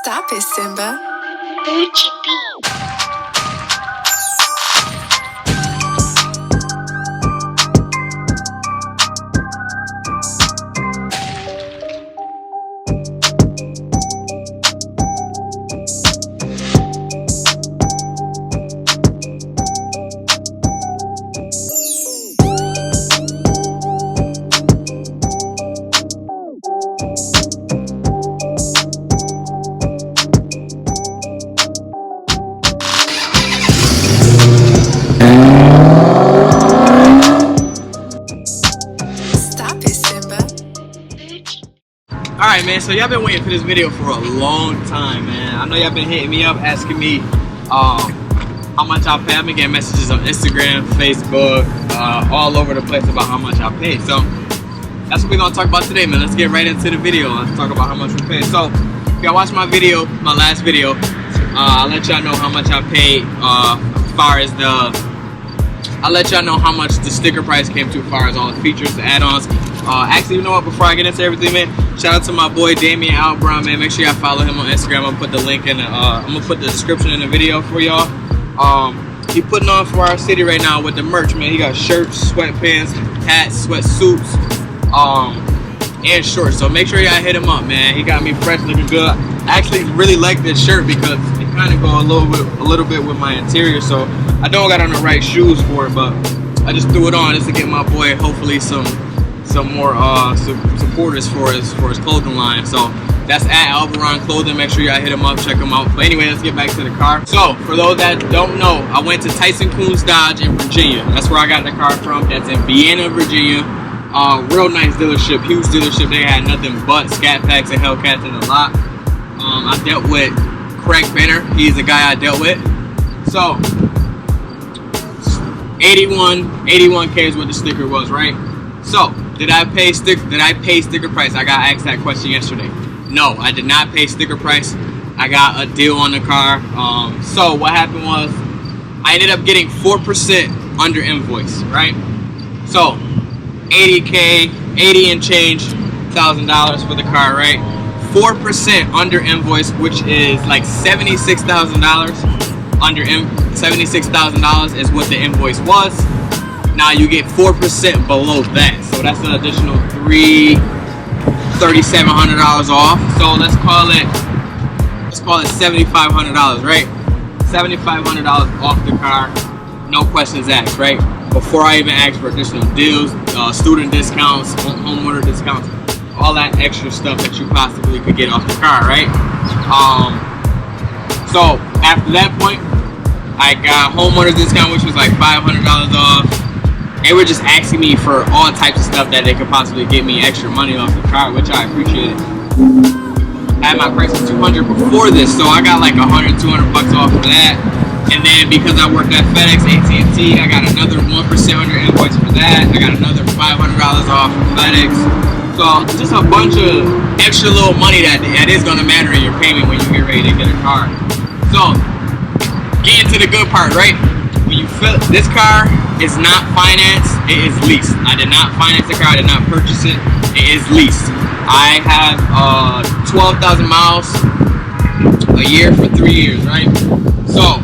Stop it, Simba. Alright, man, so y'all been waiting for this video for a long time, man. I know y'all been hitting me up asking me how much I pay. I've been getting messages on Instagram, Facebook, all over the place about how much I pay. So that's what we're gonna talk about today, man. Let's get right into the video. Let's talk about how much we pay. So if y'all watched my video, my last video, I'll let y'all know how much I paid as far as I'll let y'all know how much the sticker price came to as far as all the features, the add-ons. Actually, you know what, before I get into everything, man, shout out to my boy Damian Albron, man. Make sure y'all follow him on Instagram. I'm gonna put the link in I'm gonna put the description in the video for y'all. He putting on for our city right now with the merch, man. He got shirts, sweatpants, hats, sweatsuits, and shorts. So make sure y'all hit him up, man. He got me fresh, looking good. I actually really like this shirt because it kind of go a little bit with my interior. So I don't got on the right shoes for it, but I just threw it on just to get my boy hopefully some more supporters for his clothing line. So that's at Albron Clothing. Make sure y'all hit him up, check him out. But anyway, let's get back to the car. So for those that don't know, I went to Tyson Coons Dodge in Virginia. That's where I got the car from. That's in Vienna, Virginia. Real nice dealership, huge dealership. They had nothing but Scat Packs and Hellcats in the lot. I dealt with Craig Benner. He's the guy I dealt with. So 81K is what the sticker was, right? So did I pay sticker price? I got asked that question yesterday. No, I did not pay sticker price. I got a deal on the car. So what happened was I ended up getting 4% under invoice, right? So 80K, 80 and change $1,000 for the car, right? 4% under invoice, which is like $76,000. Under $76,000 is what the invoice was. Now you get 4% below that, so that's an additional $3,700 off. So let's call it $7,500, right? $7,500 off the car, no questions asked, right? Before I even asked for additional deals, student discounts, homeowner discounts, all that extra stuff that you possibly could get off the car, right? So after that point, I got homeowner discount, which was like $500 off. They were just asking me for all types of stuff that they could possibly get me extra money off the car, which I appreciated. I had my price of $200 before this, so I got like $100, $200 off for that. And then because I worked at FedEx, AT&T, I got another 1% under invoice for that. I got another $500 off for FedEx. So just a bunch of extra little money that is gonna matter in your payment when you get ready to get a car. So getting to the good part, right? When you fill this car is not financed, it is leased. I did not finance the car, I did not purchase it. It is leased. I have 12,000 miles a year for 3 years, right? So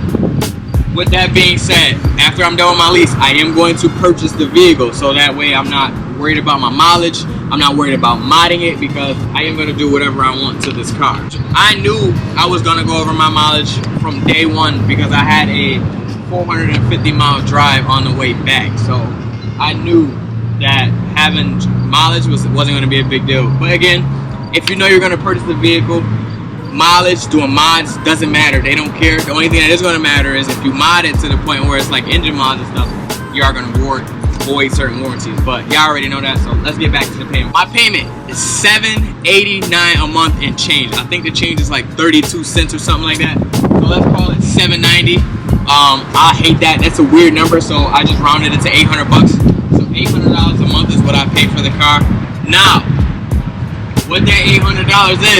with that being said, after I'm done with my lease, I am going to purchase the vehicle, so that way I'm not worried about my mileage. I'm not worried about modding it, because I am going to do whatever I want to this car. I knew I was going to go over my mileage from day one because I had a 450 mile drive on the way back, so I knew that having mileage wasn't going to be a big deal. But again, if you know you're going to purchase the vehicle, mileage, doing mods, doesn't matter. They don't care. The only thing that is going to matter is if you mod it to the point where it's like engine mods and stuff, you are going to void certain warranties. But y'all already know that, so let's get back to the payment. My payment is $789 a month and change. I think the change is like 32 cents or something like that. So let's call it $790. I hate that. That's a weird number, so I just rounded it to $800. So $800 a month is what I pay for the car. Now, what that $800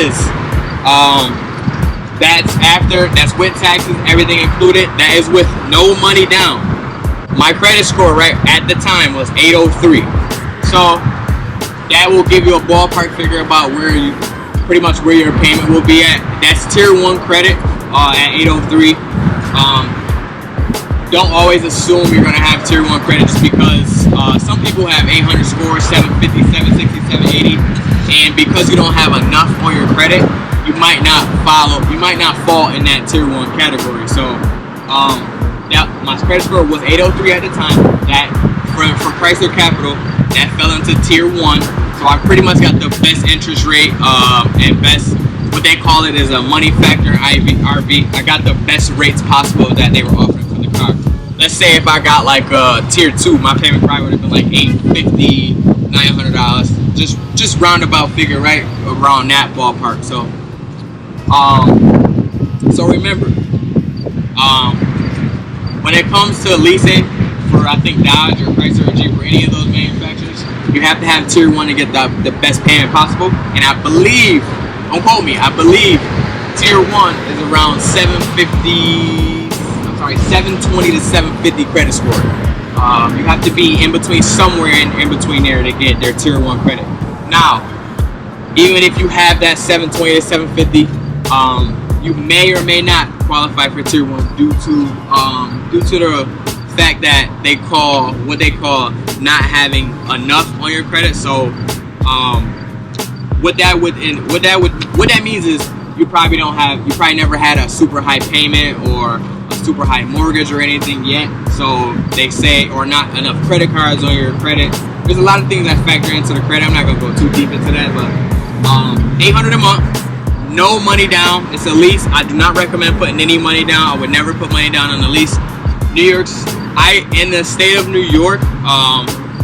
is, that's with taxes, everything included. That is with no money down. My credit score right at the time was 803. So that will give you a ballpark figure about where you pretty much where your payment will be at. That's tier 1 credit at 803. Don't always assume you're gonna have tier 1 credit just because some people have 800 scores, 750, 760, 780, and because you don't have enough on your credit, you might not fall in that tier 1 category. So yeah, my credit score was 803 at the time. That for Chrysler Capital, that fell into tier 1. So I pretty much got the best interest rate and best, what they call it is a money factor, RV. I got the best rates possible that they were offering for the car. Let's say if I got like tier 2, my payment probably would have been like $850, $900. Just roundabout figure, right around that ballpark. So so remember, when it comes to leasing for, I think, Dodge or Chrysler or Jeep or any of those manufacturers, you have to have tier 1 to get the best payment possible. And I believe, don't quote me, I believe tier 1 is around 720 to 750 credit score. You have to be in between, somewhere in between there to get their tier 1 credit. Now, even if you have that 720 to 750, you may or may not qualify for tier 1 due to the fact that what they call not having enough on your credit. So what that means is you probably never had a super high payment or a super high mortgage or anything yet. So they say, or not enough credit cards on your credit. There's a lot of things that factor into the credit. I'm not gonna go too deep into that, but $800 a month, no money down. It's a lease. I do not recommend putting any money down. I would never put money down on a lease. In the state of New York,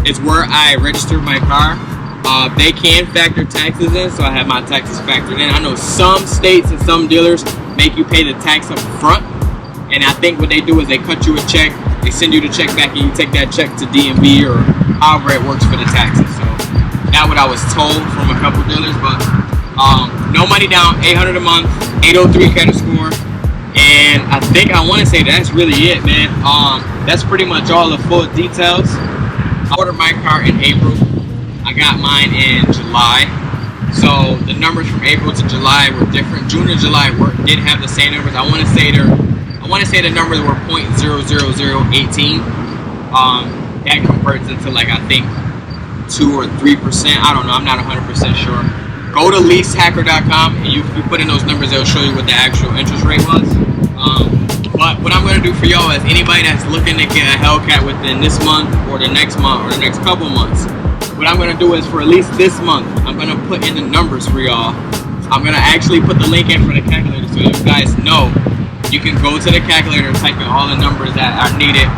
is where I registered my car. They can factor taxes in, so I have my taxes factored in. I know some states and some dealers make you pay the tax up front, and I think what they do is they cut you a check, they send you the check back, and you take that check to DMV or however it works for the taxes. So that's what I was told from a couple dealers. But no money down, $800 a month, 803 credit score. And I think I want to say that's really it, man. That's pretty much all the full details. I ordered my car in April. I got mine in July. So the numbers from April to July were different. June and July did have the same numbers. I want to say the numbers were 0.00018. That converts into, like, I think 2 or 3%. I don't know. I'm not 100% sure. Go to leasehackr.com and you put in those numbers, they'll show you what the actual interest rate was. But what I'm going to do for y'all is anybody that's looking to get a Hellcat within this month or the next month or the next couple months, what I'm going to do is for at least this month, I'm going to put in the numbers for y'all. I'm going to actually put the link in for the calculator so you guys know. You can go to the calculator and type in all the numbers that are needed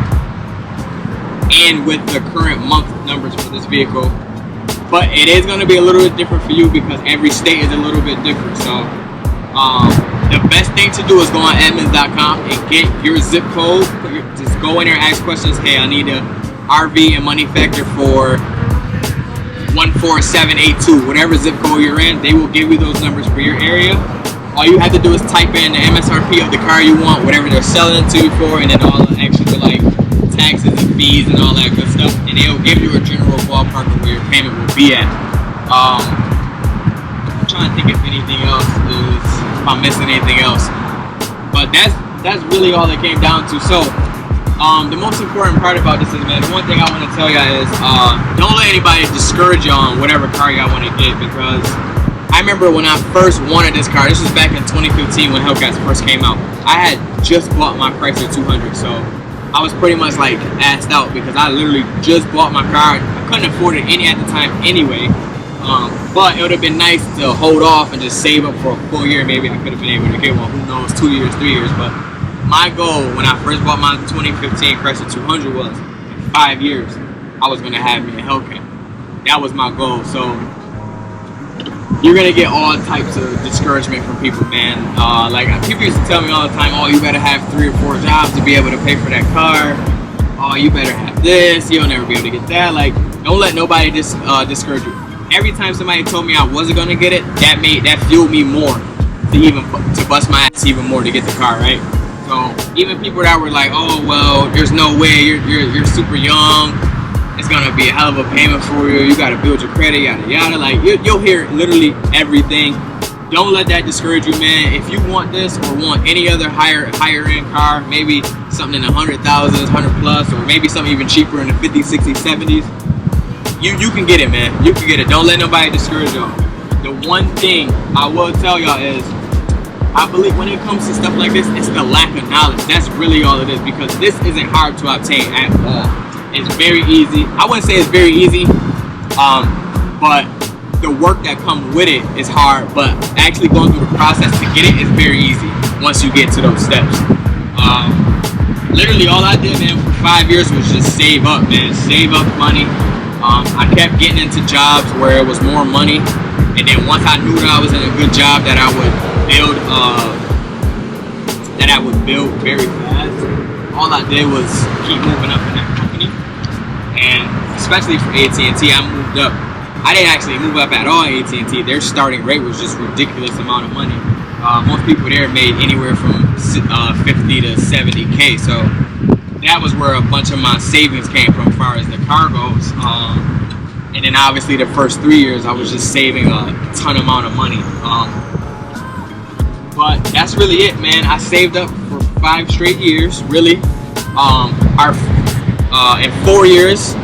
and with the current month numbers for this vehicle. But it is going to be a little bit different for you because every state is a little bit different. So the best thing to do is go on edmounds.com and get your zip code. Just go in there and ask questions. Hey, I need a RV and money factor for 14782. Whatever zip code you're in, they will give you those numbers for your area. All you have to do is type in the MSRP of the car you want, whatever they're selling it to you for, and then all the extra, like taxes and fees and all that good stuff, and they'll give you a general ballpark of where your payment will be at. I'm trying to think if anything else is, if I'm missing anything else, but that's really all it came down to. So the most important part about this is, man, the one thing I want to tell you is don't let anybody discourage you on whatever car you want to get, because I remember when I first wanted this car, this was back in 2015 when Hellcats first came out. I had just bought my Chrysler 200, so I was pretty much like assed out because I literally just bought my car. I couldn't afford it at the time anyway, but it would have been nice to hold off and just save up for a full year. Maybe I could have been able to get one, who knows, 2 years, 3 years. But my goal when I first bought my 2015 Chrysler 200 was in 5 years I was going to have me a Hellcat. That was my goal. So you're gonna get all types of discouragement from people, man. Like people used to tell me all the time, oh, you better have 3 or 4 jobs to be able to pay for that car. Oh, you better have this, you'll never be able to get that. Like, don't let nobody discourage you. Every time somebody told me I wasn't gonna get it, that fueled me more to bust my ass even more to get the car, right? So even people that were like, oh well, there's no way, you're super young, it's gonna be a hell of a payment for you, you gotta build your credit, yada yada. Like you'll hear literally everything. don't let that discourage you, man. If you want this or want any other higher end car, maybe something in the 100,000s, 100 plus, or maybe something even cheaper in the 50s, 60s, 70s, you can get it, man. You can get it. Don't let nobody discourage y'all. The one thing I will tell y'all is, I believe when it comes to stuff like this, it's the lack of knowledge. That's really all it is, because this isn't hard to obtain at all. It's very easy. I wouldn't say it's very easy, but the work that comes with it is hard, but actually going through the process to get it is very easy once you get to those steps. Literally all I did, man, for 5 years was just save up, man. Save up money. I kept getting into jobs where it was more money, and then once I knew that I was in a good job that I would build very fast, all I did was keep moving up in that company. And especially for AT&T, I moved up. I didn't actually move up at all at AT&T. Their starting rate was just ridiculous amount of money. Most people there made anywhere from 50 to 70K. So that was where a bunch of my savings came from as far as the car goes. And then obviously the first 3 years I was just saving a ton amount of money. But that's really it, man. I saved up for 5 straight years, really. In 4 years.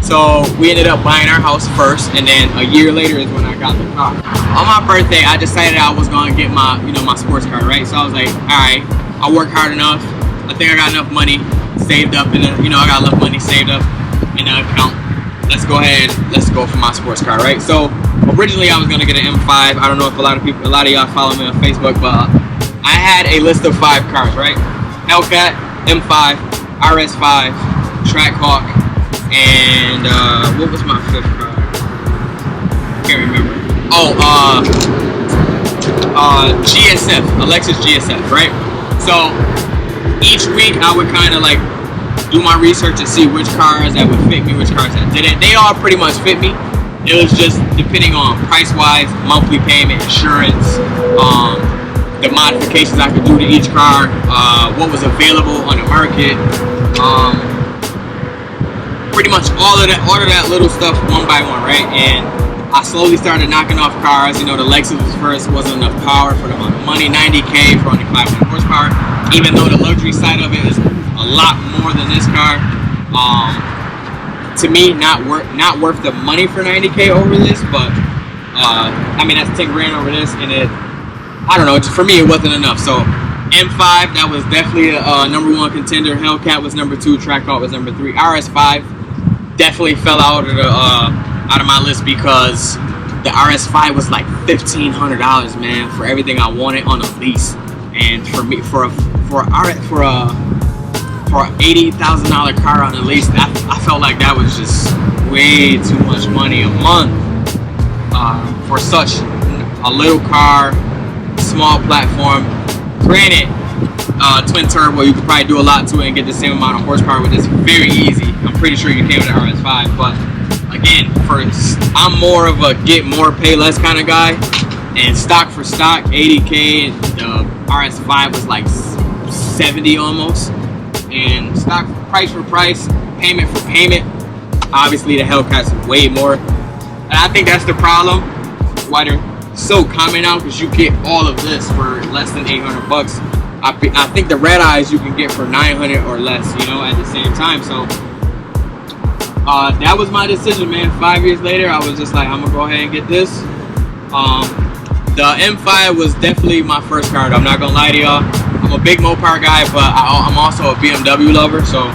So we ended up buying our house first, and then a year later is when I got the car. On my birthday, I decided I was gonna get my, my sports car, right? So I was like, all right, I worked hard enough. I think I got enough money saved up, and I got enough money saved up in the account. Let's go ahead, let's go for my sports car, right? So originally I was gonna get an M5. I don't know if a lot of y'all follow me on Facebook, but I had a list of 5 cars, right? Hellcat, M5, RS5, Trackhawk, and what was my 5th car? Can't remember. Oh, GSF, Alexis GSF, right? So each week I would kind of like do my research and see which cars that would fit me, which cars that didn't. They all pretty much fit me. It was just depending on price-wise, monthly payment, insurance, the modifications I could do to each car, what was available on the market. Pretty much all of that little stuff one by one, right? And I slowly started knocking off cars. The Lexus was first, wasn't enough power for the amount of money, 90K for only 500 horsepower, even though the luxury side of it is a lot more than this car. To me, not worth the money for 90K over this, but I mean, that's 10 grand over this, and I don't know, for me it wasn't enough. So M5, that was definitely a #1 contender. Hellcat was #2, Trackhawk was #3. RS5 definitely fell out of my list because the RS5 was like $1,500, man, for everything I wanted on a lease. And for me, for a $80,000 car on a lease, I felt like that was just way too much money a month for such a little car, small platform. Granted, twin turbo, you could probably do a lot to it and get the same amount of horsepower with this very easy. I'm pretty sure you can with the RS5, but again, I'm more of a get more, pay less kind of guy. And stock for stock, 80K, and the RS5 was like 70 almost. And stock price for price, payment for payment, obviously the Hellcat's way more. And I think that's the problem why they're so common now, because you get all of this for less than 800 bucks. I think the red eyes you can get for 900 or less, at the same time. So that was my decision, man. 5 years later, I was just like, I'm gonna go ahead and get this. The M5 was definitely my first car, I'm not gonna lie to y'all. I'm a big Mopar guy, but I'm also a BMW lover, so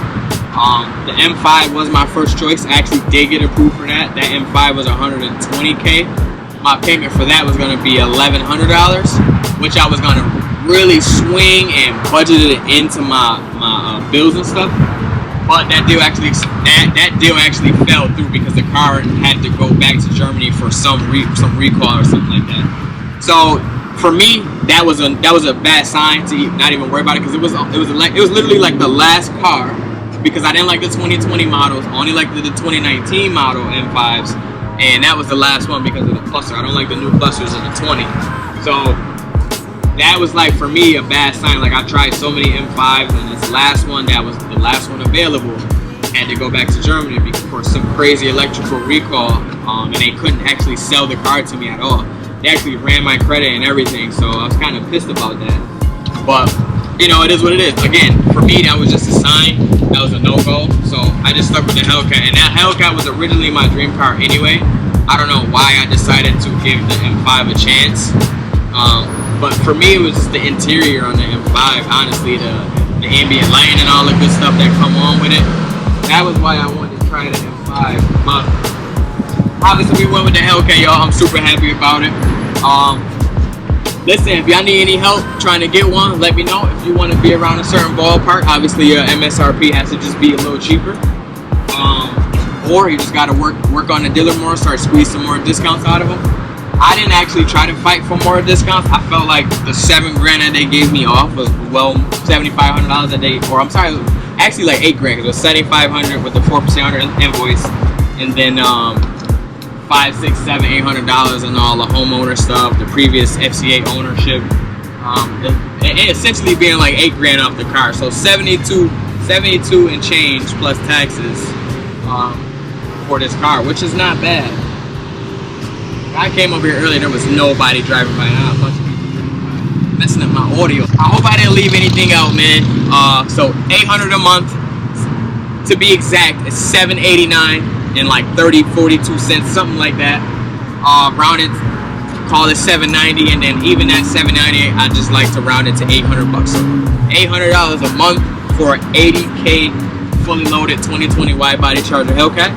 the M5 was my first choice. I actually did get approved for that. That M5 was 120K. My payment for that was going to be $1,100, which I was going to really swing and budget it into my bills and stuff. But that deal actually fell through because the car had to go back to Germany for some recall or something like that. So for me, that was a bad sign to not even worry about it, because it was literally like the last car, because I didn't like the 2020 models, only like the 2019 model M5s, and that was the last one because of the cluster. I don't like the new clusters in the 20. So that was like for me a bad sign. Like I tried so many M5s, and this last one that was the last one available had to go back to Germany for some crazy electrical recall, and they couldn't actually sell the car to me at all. They actually ran my credit and everything, so I was kind of pissed about that. But you know, it is what it is. Again, for me, that was just a sign. That was a no-go. So I just stuck with the Hellcat, and that Hellcat was originally my dream car anyway. I don't know why I decided to give the M5 a chance. But for me, it was just the interior on the M5. Honestly, the ambient lighting and all the good stuff that come on with it. That was why I wanted to try the M5. But obviously, we went with the Hellcat, y'all. I'm super happy about it. Listen, if y'all need any help trying to get one, let me know. If you want to be around a certain ballpark, obviously your MSRP has to just be a little cheaper. Or you just got to work on the dealer more, start squeeze some more discounts out of them. I didn't actually try to fight for more discounts. I felt like the $7 grand that they gave me off was, well, $7,500 that they, or I'm sorry, actually like $8 grand. It was $7,500 with the 4% under invoice, and then $500, $600, $700, $800 and all the homeowner stuff, the previous FCA ownership, and essentially being like $8 grand off the car. So 72 and change plus taxes for this car, which is not bad. I came over here earlier, there was nobody driving by now. A bunch of people messing up my audio. I hope I didn't leave anything out, man. So $800 a month, to be exact, it's $789 and like 42 cents, something like that. Rounded, call it $790, and then even at $798, I just like to round it to $800 bucks. So $800 a month for an 80K fully loaded 2020 wide body Charger Hellcat.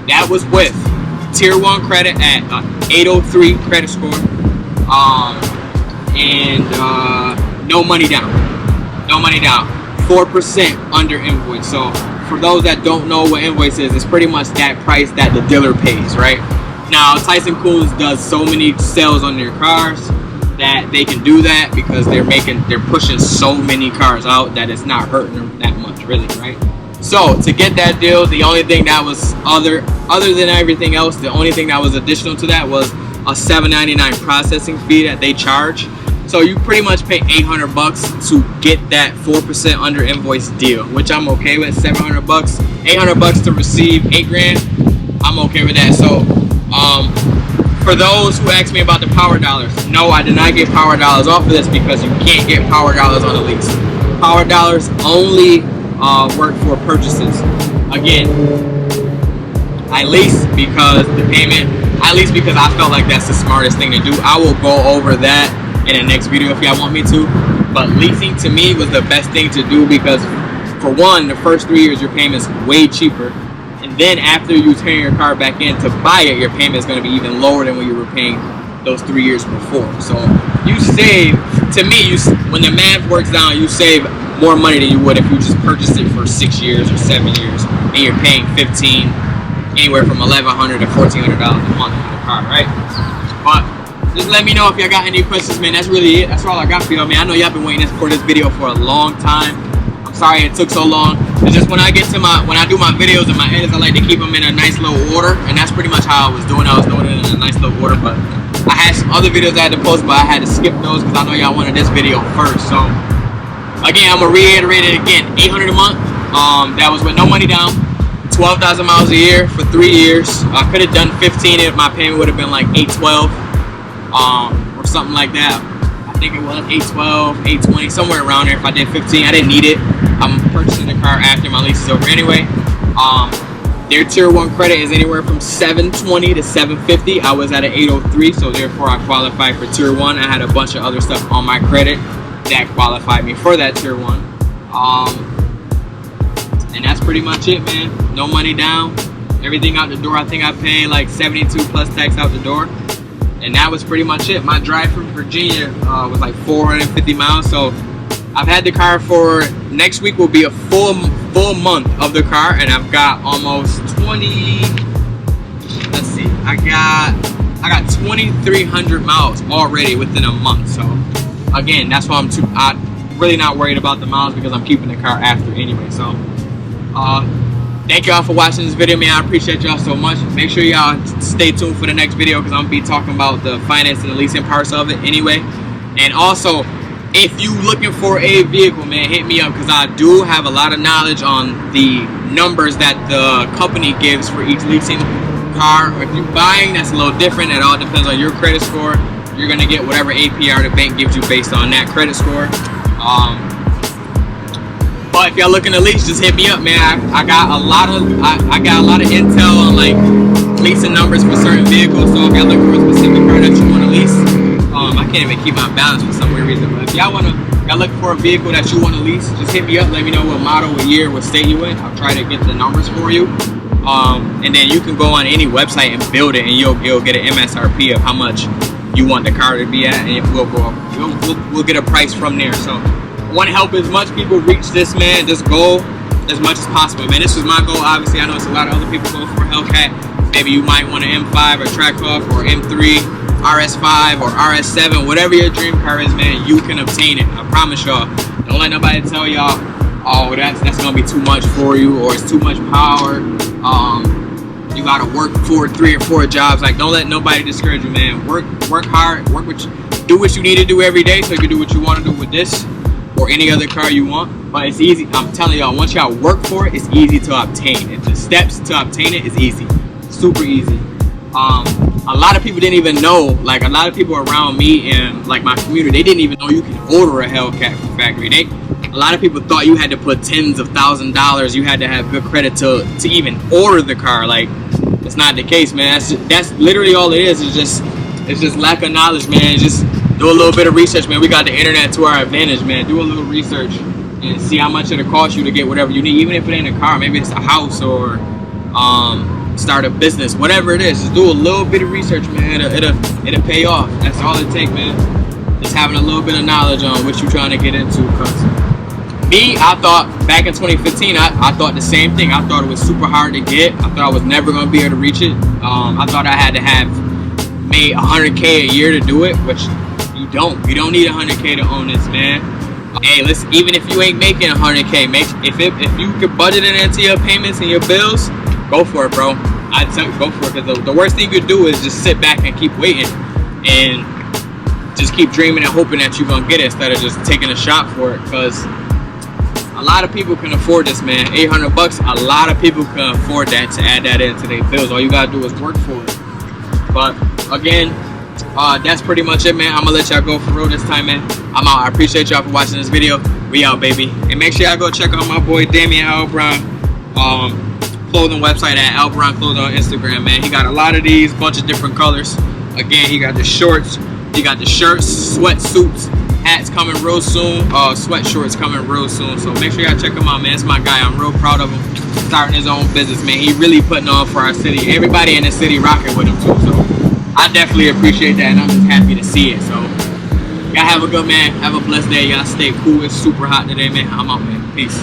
That was with Tier 1 credit at 803 credit score, and no money down. No money down. 4% under invoice. So for those that don't know what invoice is, it's pretty much that price that the dealer pays, right? Now, Tyson Coons does so many sales on their cars that they can do that because they're pushing so many cars out that it's not hurting them that much, really, right? So to get that deal, the only thing that was other than everything else, the only thing that was additional to that was a $7.99 processing fee that they charge. So you pretty much pay $800 bucks to get that 4% under invoice deal, which I'm okay with. $700 bucks, $800 bucks to receive $8 grand. I'm okay with that. So for those who ask me about the power dollars, no, I did not get power dollars off of this because you can't get power dollars on a lease. Power dollars only work for purchases. Again, I lease because the payment, I lease because I felt like that's the smartest thing to do. I will go over that in the next video if y'all want me to, but leasing to me was the best thing to do because, for one, the first 3 years your payment's way cheaper, and then after you turn your car back in to buy it, your payment is going to be even lower than what you were paying those 3 years before. So you save, to me, when the math works down, you save more money than you would if you just purchased it for 6 years or 7 years and you're paying anywhere from $1,100 to $1,400 a month for the car, right? But just let me know if y'all got any questions, man. That's really it. That's all I got for y'all, man. I know y'all been waiting for this video for a long time. I'm sorry it took so long. It's just when I do my videos and my edits, I like to keep them in a nice little order, and that's pretty much how I was doing it in a nice little order. But I had some other videos I had to post, but I had to skip those because I know y'all wanted this video first. So again, I'm gonna reiterate it again. $800 a month. That was with no money down. 12,000 miles a year for 3 years. I could have done 15 if my payment would have been like $812 or something like that. I think it was $812, $820, somewhere around there. If I did 15, I didn't need it. I'm purchasing the car after my lease is over anyway. Their Tier 1 credit is anywhere from $720 to $750. I was at an 803, so therefore I qualified for Tier 1. I had a bunch of other stuff on my credit that qualified me for that Tier 1. And that's pretty much it, man. No money down, everything out the door. I think I paid like 72 plus tax out the door, and that was pretty much it. My drive from Virginia was like 450 miles. So I've had the car for, next week will be a full month of the car, and I've got almost 20. Let's see, I got 2,300 miles already within a month. So again, that's why I'm really not worried about the miles because I'm keeping the car after anyway. So thank y'all for watching this video, man. I appreciate y'all so much. Make sure y'all stay tuned for the next video because I'm gonna be talking about the finance and the leasing parts of it anyway. And also, if you looking for a vehicle, man, hit me up because I do have a lot of knowledge on the numbers that the company gives for each leasing car. If you're buying, that's a little different. It all depends on your credit score. You're gonna get whatever APR the bank gives you based on that credit score. But if y'all looking to lease, just hit me up, man. I got a lot of intel on like leasing numbers for certain vehicles. So if y'all looking for a specific car that you want to lease, I can't even keep my balance for some weird reason. But if y'all looking for a vehicle that you want to lease, just hit me up. Let me know what model, what year, what state you in. I'll try to get the numbers for you. And then you can go on any website and build it, and you'll get an MSRP of how much you want the car to be at, and we'll get a price from there. So I want to help as much people reach this goal as much as possible, man. This was my goal. Obviously, I know it's a lot of other people going for a Hellcat. Maybe you might want an M5 or Trackhawk or M3, RS5 or RS7, whatever your dream car is, man. You can obtain it. I promise y'all. Don't let nobody tell y'all, oh, that's gonna be too much for you, or it's too much power. You gotta work for 3 or 4 jobs. Like, don't let nobody discourage you, man. Work hard. Do what you need to do every day, so you can do what you want to do with this or any other car you want. But it's easy. I'm telling y'all, once y'all work for it, it's easy to obtain. And the steps to obtain it is easy, super easy. A lot of people didn't even know. Like, a lot of people around me and like my community, they didn't even know you can order a Hellcat from factory. A lot of people thought you had to put tens of thousands of dollars. You had to have good credit to even order the car. Like, that's not the case, man. That's literally all it is. It's just lack of knowledge, man. Just do a little bit of research, man. We got the internet to our advantage, man. Do a little research and see how much it'll cost you to get whatever you need, even if it ain't a car. Maybe it's a house or start a business, whatever it is. Just do a little bit of research, man. It'll pay off. That's all it takes, man. Just having a little bit of knowledge on what you're trying to get into. Me, I thought back in 2015, I thought the same thing. I thought it was super hard to get. I thought I was never going to be able to reach it. I thought I had to have made 100K a year to do it, which you don't. You don't need 100K to own this, man. Hey, listen, even if you ain't making 100K, if you could budget it into your payments and your bills, go for it, bro. I'd tell you, go for it, because the worst thing you could do is just sit back and keep waiting and just keep dreaming and hoping that you're going to get it instead of just taking a shot for it, because a lot of people can afford this, man. 800 bucks, a lot of people can afford that, to add that into their bills. All you gotta do is work for it. But again, that's pretty much it, man. I'm gonna let y'all go for real this time, man. I'm out. I appreciate y'all for watching this video. We out, baby. And make sure y'all go check out my boy Damian Albron clothing website at Albron Clothing on Instagram, man. He got a lot of these, bunch of different colors. Again, he got the shorts, he got the shirts, sweatsuits, hats coming real soon, sweatshorts coming real soon. So make sure y'all check him out, man. It's my guy. I'm real proud of him starting his own business, man. He really putting on for our city. Everybody in the city rocking with him too. So I definitely appreciate that, and I'm just happy to see it. So y'all have a good, man. Have a blessed day. Y'all stay cool. It's super hot today, man. I'm out, man. Peace.